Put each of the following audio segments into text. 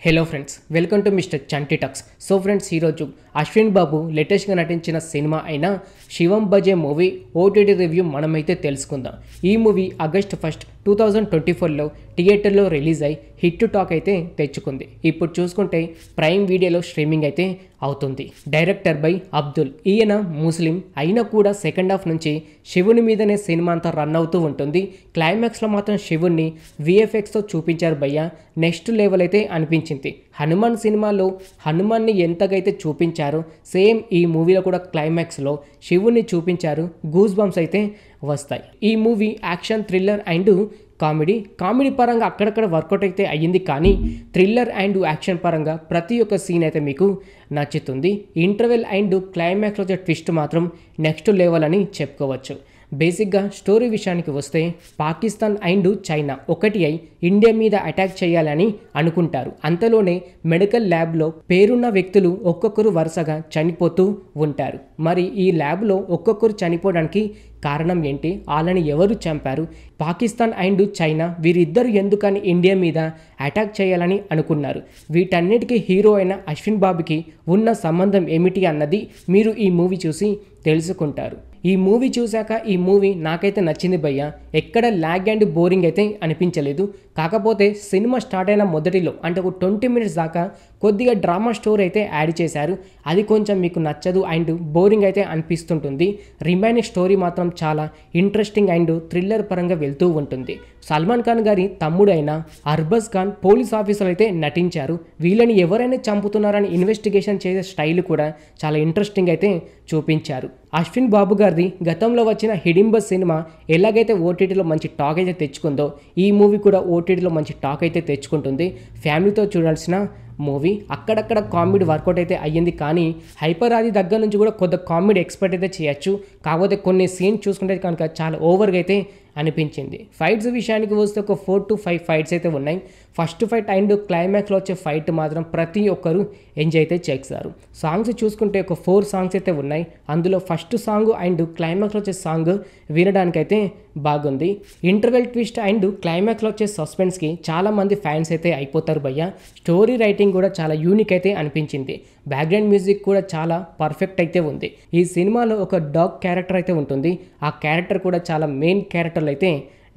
Hello friends, welcome to mister Chanti talks. So friends, ఈరోజు అశ్విన్ బాబు లేటెస్ట్గా నటించిన సినిమా అయిన శివం బజే మూవీ ఓటీటీ రివ్యూ మనమైతే తెలుసుకుందాం. ఈ మూవీ ఆగస్ట్ 1, 2024లో థియేటర్లో రిలీజ్ అయి హిట్ టాక్ అయితే తెచ్చుకుంది. ఇప్పుడు చూసుకుంటే ప్రైమ్ వీడియోలో స్ట్రీమింగ్ అయితే అవుతుంది. Director by Abdul. ఈయన ముస్లిం అయినా కూడా సెకండ్ హాఫ్ నుంచి శివుని మీదనే సినిమా అంతా రన్ అవుతూ ఉంటుంది. క్లైమాక్స్లో మాత్రం శివుణ్ణి విఎఫ్ఎక్స్తో చూపించారు భయ్య. నెక్స్ట్ లెవెల్ అయితే అనిపించింది. హనుమాన్ సినిమాలో హనుమాన్ని ఎంతగైతే చూపించారో సేమ్ ఈ మూవీలో కూడా క్లైమాక్స్లో శివుణ్ణి చూపించారు. గూస్ బంప్స్ అయితే వస్తాయి. ఈ movie action, thriller and comedy పరంగా అక్కడక్కడ వర్కౌట్ అయితే అయ్యింది. కానీ థ్రిల్లర్ అండ్ యాక్షన్ పరంగా ప్రతి ఒక్క సీన్ అయితే మీకు నచ్చుతుంది. ఇంటర్వెల్ అండ్ క్లైమాక్స్లో వచ్చే ట్విస్ట్ మాత్రం నెక్స్ట్ లెవెల్ అని చెప్పుకోవచ్చు. బేసిక్గా స్టోరీ విషయానికి వస్తే, పాకిస్తాన్ అండ్ చైనా ఒకటి అయి ఇండియా మీద అటాక్ చేయాలని అనుకుంటారు. అంతలోనే మెడికల్ ల్యాబ్లో పేరున్న వ్యక్తులు ఒక్కొక్కరు వరుసగా చనిపోతూ ఉంటారు. మరి ఈ ల్యాబ్లో ఒక్కొక్కరు చనిపోవడానికి కారణం ఏంటి, వాళ్ళని ఎవరు చంపారు, పాకిస్తాన్ అండ్ చైనా వీరిద్దరు ఎందుకని ఇండియా మీద అటాక్ చేయాలని అనుకున్నారు, వీటన్నిటికీ హీరో అయిన అశ్విన్ బాబుకి ఉన్న సంబంధం ఏమిటి అన్నది మీరు ఈ మూవీ చూసి తెలుసుకుంటారు. ఈ మూవీ చూశాక ఈ మూవీ నాకైతే నచ్చింది భయ్య. ఎక్కడ ల్యాగ్ అండ్ బోరింగ్ అయితే అనిపించలేదు. కాకపోతే సినిమా స్టార్ట్ అయిన మొదటిలో అంటే ఒక 20 మినిట్స్ దాకా కొద్దిగా డ్రామా స్టోరీ అయితే యాడ్ చేశారు. అది కొంచెం మీకు నచ్చదు అండ్ బోరింగ్ అయితే అనిపిస్తుంటుంది. రిమైనింగ్ స్టోరీ మాత్రం చాలా ఇంట్రెస్టింగ్ అండ్ థ్రిల్లర్ పరంగా వెళ్తూ ఉంటుంది. సల్మాన్ ఖాన్ గారి తమ్ముడు అయిన అర్బజ్ ఖాన్ పోలీస్ ఆఫీసర్ అయితే నటించారు. వీళ్ళని ఎవరైనా చంపుతున్నారని ఇన్వెస్టిగేషన్ చేసే స్టైల్ కూడా చాలా ఇంట్రెస్టింగ్ అయితే చూపించారు. అశ్విన్ బాబు గారిది గతంలో వచ్చిన హిడింబ సినిమా ఎలాగైతే ఓటీటీలో మంచి టాక్ అయితే తెచ్చుకుందో, ఈ మూవీ కూడా ఓటీటీలో మంచి టాక్ అయితే తెచ్చుకుంటుంది. ఫ్యామిలీతో చూడాల్సిన మూవీ. అక్కడక్కడ కామెడీ వర్కౌట్ అయితే అయ్యింది. కానీ హైపర్ ఆది దగ్గర నుంచి కూడా కొద్ది కామెడీ ఎక్స్పెక్ట్ అయితే చేయొచ్చు. కాకపోతే కొన్ని సీన్స్ చూసుకుంటే కనుక చాలా ఓవర్గా అయితే అనిపించింది. ఫైట్స్ విషయానికి వస్తే ఒక 4 to 5 ఫైట్స్ అయితే ఉన్నాయి. ఫస్ట్ ఫైట్ అండ్ క్లైమాక్స్లో వచ్చే ఫైట్ మాత్రం ప్రతి ఒక్కరు ఎంజాయ్ అయితే చేస్తారు. సాంగ్స్ చూసుకుంటే ఒక 4 సాంగ్స్ అయితే ఉన్నాయి. అందులో ఫస్ట్ సాంగ్ అండ్ క్లైమాక్స్లో వచ్చే సాంగ్ వినడానికైతే బాగుంది. ఇంటర్వెల్ ట్విస్ట్ అండ్ క్లైమాక్స్లో వచ్చే సస్పెన్స్కి చాలామంది ఫ్యాన్స్ అయితే అయిపోతారు భయ్య. స్టోరీ రైటింగ్ కూడా చాలా యూనిక్ అయితే అనిపించింది. బ్యాక్గ్రౌండ్ మ్యూజిక్ కూడా చాలా పర్ఫెక్ట్ అయితే ఉంది. ఈ సినిమాలో ఒక డాగ్ క్యారెక్టర్ అయితే ఉంటుంది. ఆ క్యారెక్టర్ కూడా చాలా మెయిన్ క్యారెక్టర్లు అయితే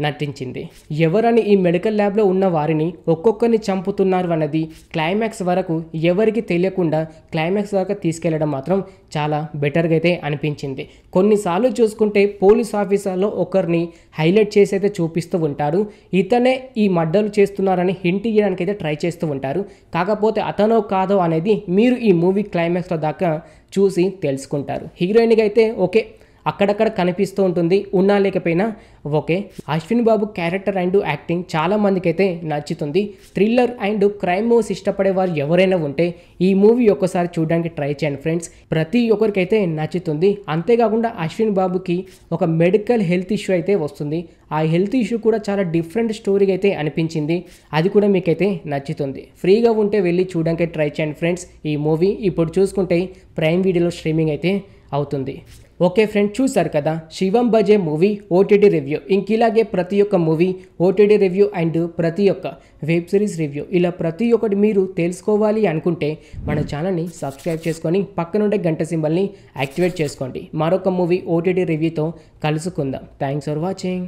నటించింది. ఎవరని ఈ మెడికల్ ల్యాబ్లో ఉన్న వారిని ఒక్కొక్కరిని చంపుతున్నారు అన్నది క్లైమాక్స్ వరకు ఎవరికి తెలియకుండా క్లైమాక్స్ వరకు తీసుకెళ్లడం మాత్రం చాలా బెటర్గా అయితే అనిపించింది. కొన్నిసార్లు చూసుకుంటే పోలీస్ ఆఫీసర్లో ఒకరిని హైలైట్ చేసి అయితే చూపిస్తూ ఉంటారు. ఇతనే ఈ మర్డర్లు చేస్తున్నారని హింట్ ఇవ్వడానికి అయితే ట్రై చేస్తూ ఉంటారు. కాకపోతే అతనో కాదో అనేది మీరు ఈ మూవీ క్లైమాక్స్లో దాకా చూసి తెలుసుకుంటారు. హీరోయిన్గా అయితే ఓకే, అక్కడక్కడ కనిపిస్తూ ఉంటుంది, ఉన్నా లేకపోయినా okay. Ashwin Babu character and acting చాలా మందికి అయితే నచ్చుతుంది. థ్రిల్లర్ అండ్ క్రైమ్ మూవీస్ ఇష్టపడే వారు ఎవరైనా ఉంటే ఈ మూవీ ఒక్కసారి చూడడానికి ట్రై చేయండి ఫ్రెండ్స్. ప్రతి ఒక్కరికైతే నచ్చుతుంది. అంతేకాకుండా అశ్విన్ బాబుకి ఒక మెడికల్ హెల్త్ ఇష్యూ అయితే వస్తుంది. ఆ హెల్త్ ఇష్యూ కూడా చాలా డిఫరెంట్ స్టోరీగా అయితే అనిపించింది. అది కూడా మీకైతే నచ్చుతుంది. ఫ్రీగా ఉంటే వెళ్ళి చూడడానికి ట్రై చేయండి ఫ్రెండ్స్. ఈ మూవీ ఇప్పుడు చూసుకుంటే ప్రైమ్ వీడియోలో స్ట్రీమింగ్ అయితే అవుతుంది. ఓకే ఫ్రెండ్స్, చూసారు కదా శివం బజే మూవీ ఓటీటీ రివ్యూ. ఇంకిలాగే ప్రతి ఒక్క మూవీ ఓటీటీ రివ్యూ అండ్ ప్రతి ఒక్క వెబ్ సిరీస్ రివ్యూ ఇలా ప్రతి ఒక్కటి మీరు తెలుసుకోవాలి అనుకుంటే మన ఛానల్ని సబ్స్క్రైబ్ చేసుకొని పక్కనుండే గంట సింబల్ని యాక్టివేట్ చేసుకోండి. మరొక మూవీ ఓటీటీ రివ్యూతో కలుసుకుందాం. Thanks for watching.